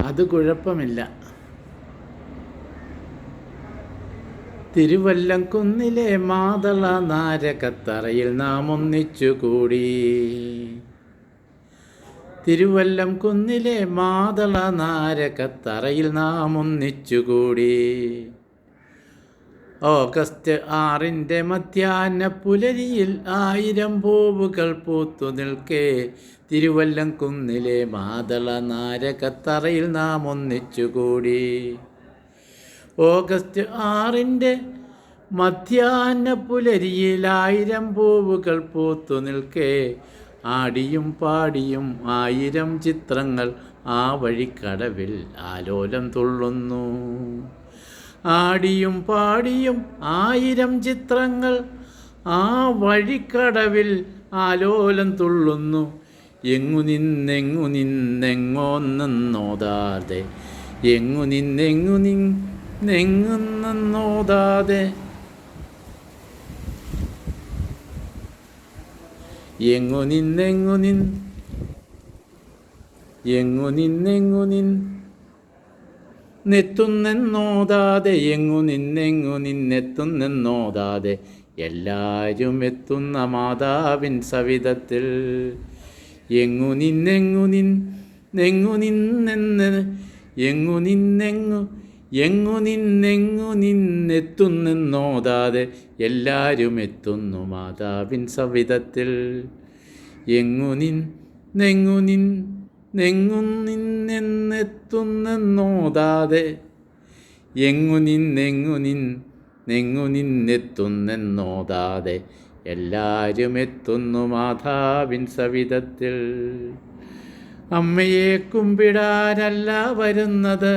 അത് കുഴപ്പമില്ല. തിരുവല്ലം കുന്നിലെ മാതള നാരകത്തറയിൽ നാം ഒന്നിച്ചുകൂടി. തിരുവല്ലം കുന്നിലെ മാതള നാരകത്തറയിൽ നാം ഒന്നിച്ചുകൂടി. ഓഗസ്റ്റ് 6 മധ്യാഹ്ന പുലരിയിൽ 1000 പൂവുകൾ പൂത്തു നിൽക്കെ തിരുവല്ലം കുന്നിലെ മാതള നാരകത്തറയിൽ നാം ഒന്നിച്ചുകൂടി. ഓഗസ്റ്റ് 6 മധ്യാഹ്ന പുലരിയിൽ 1000 പൂവുകൾ പൂത്തു നിൽക്കെ ആടിയും പാടിയും 1000 ചിത്രങ്ങൾ ആ വഴിക്കടവിൽ ആലോലം തുള്ളുന്നു. ആടിയും പാടിയും 1000 ചിത്രങ്ങൾ ആ വഴിക്കടവിൽ ആലോലം തുള്ളുന്നു. എങ്ങു നിന്നെങ്ങോന്നോതാതെ എങ്ങു നിന്നെങ്ങുന്നോതാതെ എങ്ങു നിന്നെത്തുന്നെന്നോതാതെ എങ്ങു നിന്നെത്തുന്നെന്നോതാതെ എല്ലാവരും എത്തുന്ന മാതാവിൻ സവിധത്തിൽ. എങ്ങു നിന്നെത്തുന്നെന്നോതാതെ എല്ലാവരും എത്തുന്നു മാതാവിൻ സവിധത്തിൽ. എങ്ങു നിന്നെത്തുന്നെന്നോതാതെ എങ്ങു നിന്നെത്തുന്നെന്നോതാതെ എല്ലാവരും എത്തുന്നു മാതാവിൻ സവിധത്തിൽ. അമ്മയെ കുമ്പിടാനല്ല വരുന്നത്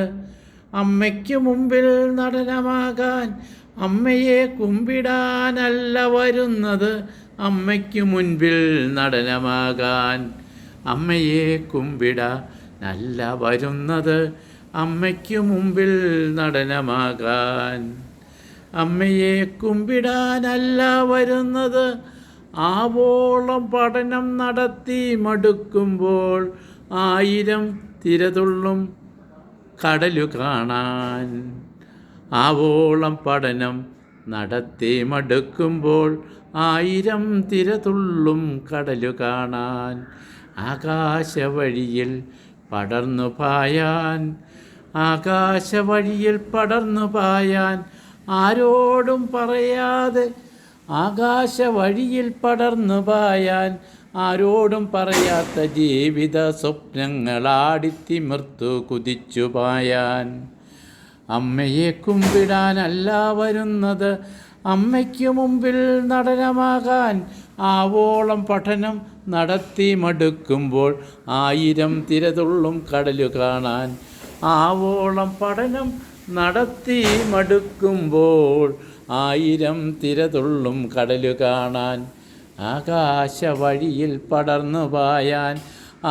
അമ്മയ്ക്കു മുമ്പിൽ നടനമാകാൻ. അമ്മയെ കുമ്പിടാനല്ല വരുന്നത് അമ്മയ്ക്കു മുൻപിൽ നടനമാകാൻ. അമ്മയെ കുമ്പിടാനല്ല വരുന്നത് അമ്മയ്ക്കു മുമ്പിൽ നടനമാകാൻ. അമ്മയെ കുമ്പിടാനല്ല വരുന്നത് ആവോളം പഠനം നടത്തി മടുക്കുമ്പോൾ 1000 തിരതുള്ളും കടലു കാണാൻ. ആവോളം പഠനം നടത്തി മടുക്കുമ്പോൾ 1000 തിരതുള്ളും കടലു കാണാൻ. ആകാശവഴിയിൽ പടർന്നു പായാൻ ആകാശവഴിയിൽ പടർന്നു പായാൻ ആരോടും പറയാതെ. ആകാശവഴിയിൽ പടർന്നു പായാൻ ആരോടും പറയാത്ത ജീവിത സ്വപ്നങ്ങളാടിത്തിമിർത്തു കുതിച്ചു പായാൻ. അമ്മയെ കുമ്പിടാനല്ല വരുന്നത് അമ്മയ്ക്കു മുമ്പിൽ നടനമാകാൻ. ആവോളം പഠനം നടത്തി മടുക്കുമ്പോൾ 1000 തിരതുള്ളും കടലു കാണാൻ. ആവോളം പഠനം നടത്തി മടുക്കുമ്പോൾ 1000 തിരതുള്ളും കടലു കാണാൻ. ആകാശവഴിയിൽ പടർന്നു പായാൻ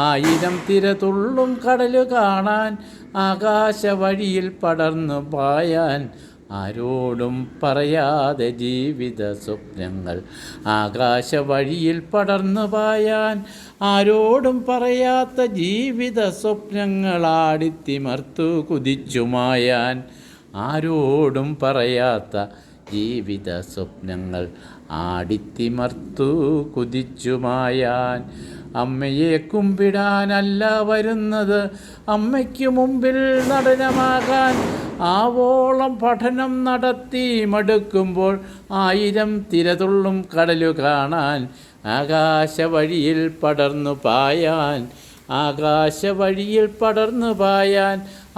1000 തിരതുള്ളും കടലു കാണാൻ. ആകാശവഴിയിൽ പടർന്നു പായാൻ ആരോടും പറയാതെ ജീവിത സ്വപ്നങ്ങൾ. ആകാശവഴിയിൽ പടർന്നു പായാൻ ആരോടും പറയാത്ത ജീവിത സ്വപ്നങ്ങളാടിത്തിമർത്തു കുതിച്ചുമായാൻ. ആരോടും പറയാത്ത ജീവിത സ്വപ്നങ്ങൾ ആടിത്തിമർത്തു കുതിച്ചുമായാൻ. അമ്മയെ കുമ്പിടാനല്ല വരുന്നത് അമ്മയ്ക്കു മുമ്പിൽ നടനമാകാൻ. ആവോളം പഠനം നടത്തി മടുക്കുമ്പോൾ 1000 തിരതുള്ളും കടലു കാണാൻ. ആകാശവഴിയിൽ പടർന്നു പായാൻ ആകാശവഴിയിൽ പടർന്നു പായാൻ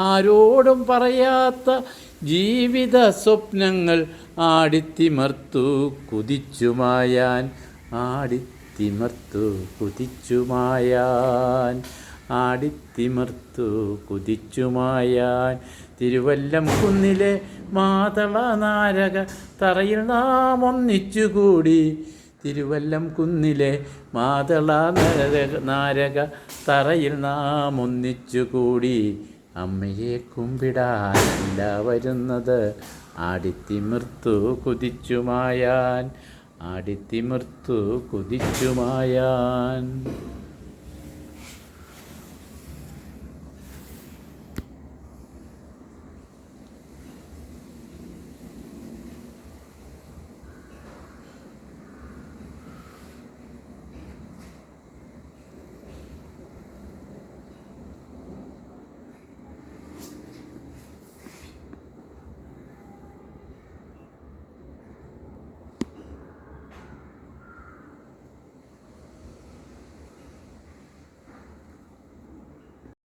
ആരോടും പറയാത്ത ജീവിത സ്വപ്നങ്ങൾ ആടിത്തിമർത്തു കുതിച്ചുമായാൻ. ആടിത്തിമർത്തു കുതിച്ചുമായാൻ ആടിത്തിമർത്തു കുതിച്ചുമായാൻ. തിരുവല്ലം കുന്നിലെ മാതള നാരക തറയിൽ നാം ഒന്നിച്ചുകൂടി. തിരുവല്ലം കുന്നിലെ മാതള നാരക തറയിൽ നാം ഒന്നിച്ചുകൂടി. അമ്മയെ കുമ്പിടാനല്ല വരുന്നത് ആടിത്തിമിർത്തു കുതിച്ചുമായാൻ ആടിത്തിമിർത്തു കുതിച്ചുമായാൻ.